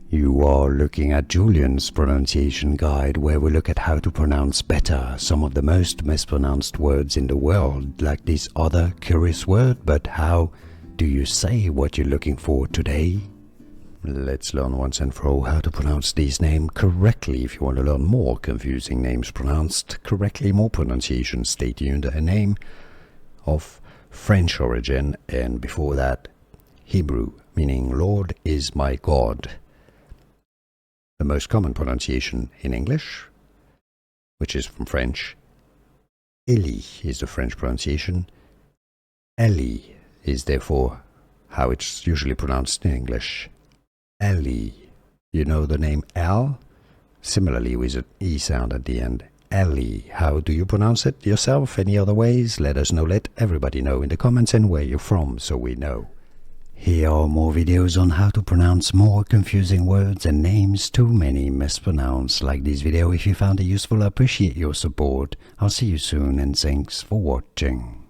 You are looking at Julian's pronunciation guide, where we look at how to pronounce better some of the most mispronounced words in the world, like this other curious word. But how do you say what you're looking for today? Let's learn once and for all how to pronounce these names correctly. If you want to learn more confusing names pronounced correctly, more pronunciations, stay tuned. A name of French origin, and before that, Hebrew, meaning Lord is my God. The most common pronunciation in English, which is from French, Elie is the French pronunciation. Elie is therefore how it's usually pronounced in English. Elie. You know the name El? Similarly with an E sound at the end. Elie. How do you pronounce it yourself? Any other ways? Let us know. Let everybody know in the comments and where you're from so we know. Here are more videos on how to pronounce more confusing words and names too many mispronounced. Like this video if you found it useful. I appreciate your support. I'll see you soon and thanks for watching.